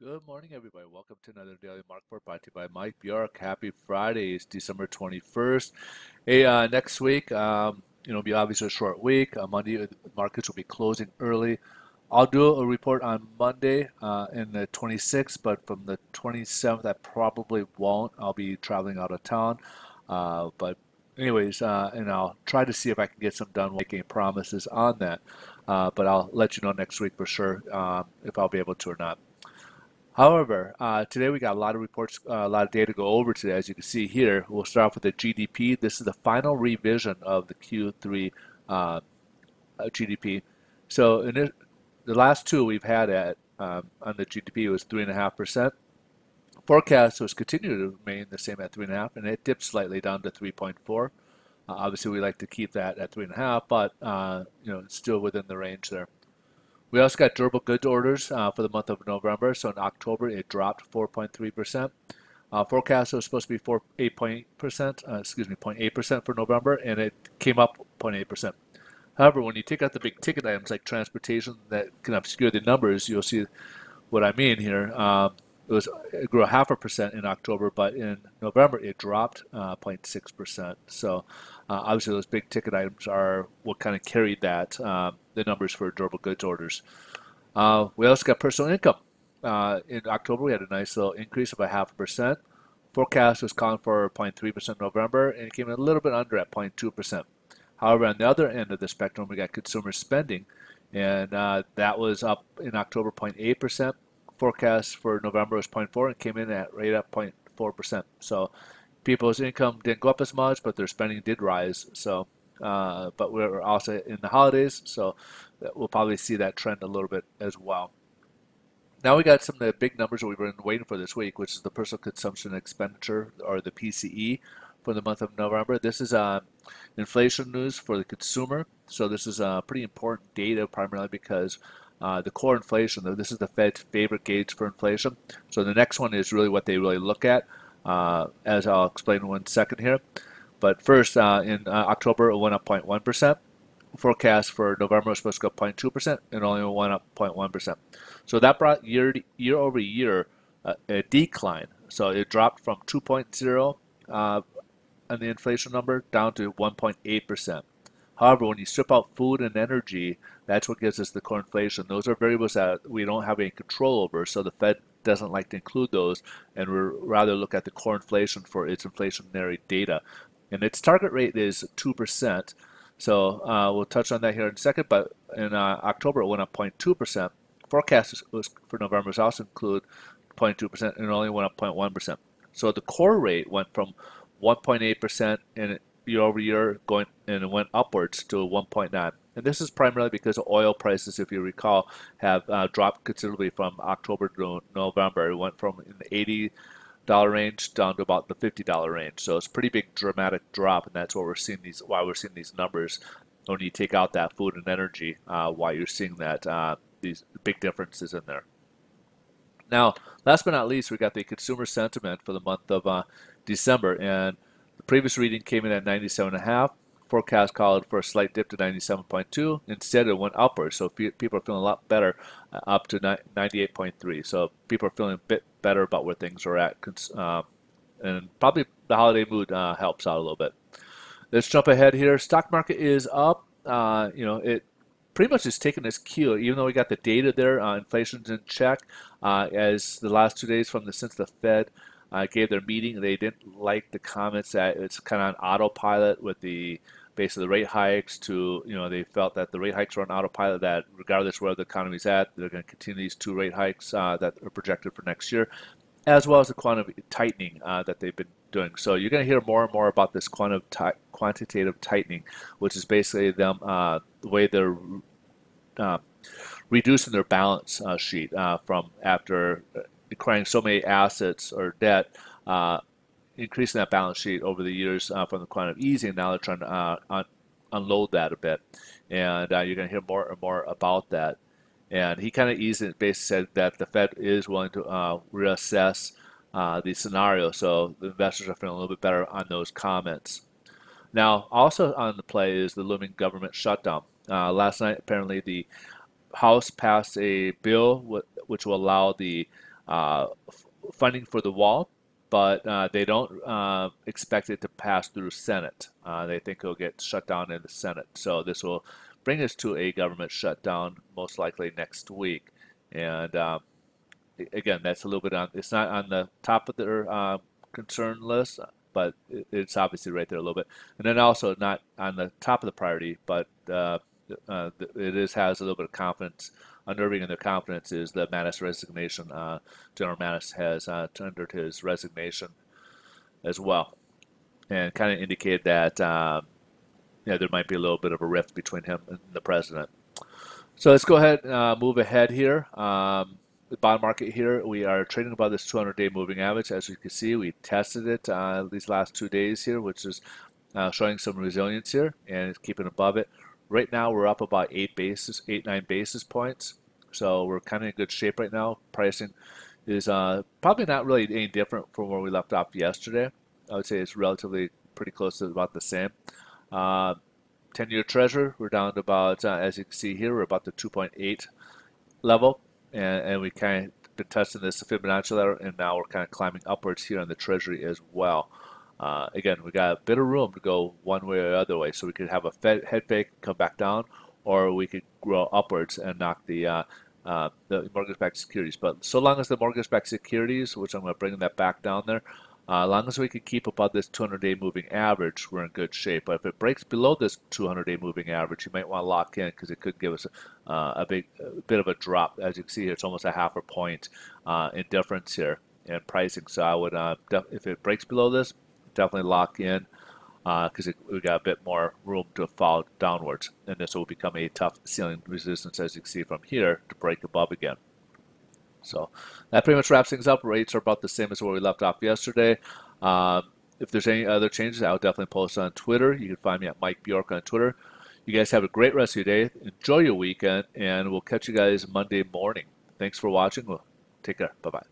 Good morning, everybody. Welcome to another Daily Market Report brought to you by Mike Bjork. Happy Friday. It's December 21st. Hey, next week, it'll be obviously a short week. Monday, markets will be closing early. I'll do a report on Monday in the 26th, but from the 27th, I probably won't. I'll be traveling out of town. But anyways, and I'll try to see if I can get some done making promises on that. But I'll let you know next week for sure if I'll be able to or not. However, today we got a lot of reports, a lot of data to go over today. As you can see here, we'll start off with the GDP. This is the final revision of the Q3 GDP. So the last two we've had on the GDP was 3.5%. Forecast was continuing to remain the same at 3.5, and it dipped slightly down to 3.4. Obviously, we like to keep that at 3.5, but it's still within the range there. We also got durable goods orders for the month of November. So in October, it dropped 4.3%. Forecast was supposed to be 8.8%, 0.8% for November, and it came up 0.8%. However, when you take out the big ticket items like transportation that can obscure the numbers, you'll see what I mean here. It grew 0.5% in October, but in November it dropped 0.6%. So obviously those big ticket items are what kind of carried that the numbers for durable goods orders. We also got personal income. In October we had a nice little increase of 0.5%. Forecast was calling for 0.3% in November, and it came in a little bit under at 0.2%. However, on the other end of the spectrum, we got consumer spending, and that was up in October 0.8%. Forecast for November was 0.4 and came in at right at 0.4%. So people's income didn't go up as much, but their spending did rise. So, but we're also in the holidays, so we'll probably see that trend a little bit as well. Now we got some of the big numbers that we've been waiting for this week, which is the personal consumption expenditure, or the PCE, for the month of November. This is inflation news for the consumer. So this is pretty important data, primarily because the core inflation, this is the Fed's favorite gauge for inflation. So the next one is really what they really look at, as I'll explain in 1 second here. But first, in October, it went up 0.1%. Forecast for November was supposed to go 0.2% and only went up 0.1%. So that brought year over year a decline. So it dropped from 2.0 on the inflation number down to 1.8%. However, when you strip out food and energy, that's what gives us the core inflation. Those are variables that we don't have any control over, so the Fed doesn't like to include those, and we rather look at the core inflation for its inflationary data. And its target rate is 2%. So we'll touch on that here in a second, but in October it went up 0.2%. Forecast was for November was also include 0.2% and it only went up 0.1%. So the core rate went from 1.8% in year over year going, and it went upwards to 1.9. And this is primarily because oil prices, if you recall, have dropped considerably from October to November. It went from in the $80 range down to about the $50 range. So it's a pretty big dramatic drop, and that's why we're seeing these numbers when you take out that food and energy, why you're seeing that these big differences in there. Now, last but not least, we got the consumer sentiment for the month of December, and the previous reading came in at 97.5. Forecast called for a slight dip to 97.2. Instead, it went upwards, so people are feeling a lot better, up to 98.3. So people are feeling a bit better about where things are at, and probably the holiday mood helps out a little bit. Let's jump ahead here. Stock market is up. It pretty much is taking its cue, even though we got the data there. Inflation's in check. As the last 2 days since the Fed gave their meeting, they didn't like the comments that it's kind of on autopilot with the basically the rate hikes. They felt that the rate hikes were on autopilot, that regardless where the economy's at, they're going to continue these 2 rate hikes that are projected for next year, as well as the quantitative tightening that they've been doing. So you're going to hear more and more about this quantitative tightening, which is basically them the way they're reducing their balance sheet from after acquiring so many assets or debt, increasing that balance sheet over the years from the quantitative easing. Now they're trying to unload that a bit, and you're going to hear more and more about that. And he kind of basically said that the Fed is willing to reassess the scenario, so the investors are feeling a little bit better on those comments. Now, also on the play is the looming government shutdown. Last night, apparently, the House passed a bill which will allow the funding for the wall, but they don't expect it to pass through Senate. They think it'll get shut down in the Senate. So this will bring us to a government shutdown most likely next week. And again, that's a little bit on, it's not on the top of their concern list, but it's obviously right there a little bit. And then also not on the top of the priority, but it has a little bit of confidence. Unnerving in their confidence is the Mattis resignation. General Mattis has tendered his resignation as well, and kind of indicated that there might be a little bit of a rift between him and the president. So let's go ahead and move ahead here. The bond market here, we are trading above this 200-day moving average. As you can see, we tested it these last 2 days here, which is showing some resilience here, and it's keeping above it. Right now, we're up about 9 basis points. So we're kind of in good shape right now. Pricing is probably not really any different from where we left off yesterday. I would say it's relatively pretty close to about the same. 10-year Treasury, we're down to about, as you can see here, we're about the 2.8 level. And we kind of been testing this Fibonacci ladder, and now we're kind of climbing upwards here on the Treasury as well. Again, we got a bit of room to go one way or the other way, so we could have a head fake, come back down, or we could grow upwards and knock the mortgage-backed securities. But so long as the mortgage-backed securities, which I'm going to bring that back down there, as long as we can keep above this 200-day moving average, we're in good shape. But if it breaks below this 200-day moving average, you might want to lock in because it could give us a bit of a drop. As you can see here, it's almost a 0.5 point in difference here in pricing. So I would, if it breaks below this, definitely lock in because we got a bit more room to fall downwards. And this will become a tough ceiling resistance, as you can see from here, to break above again. So that pretty much wraps things up. Rates are about the same as where we left off yesterday. If there's any other changes, I'll definitely post on Twitter. You can find me at Mike Bjork on Twitter. You guys have a great rest of your day. Enjoy your weekend, and we'll catch you guys Monday morning. Thanks for watching. Take care. Bye-bye.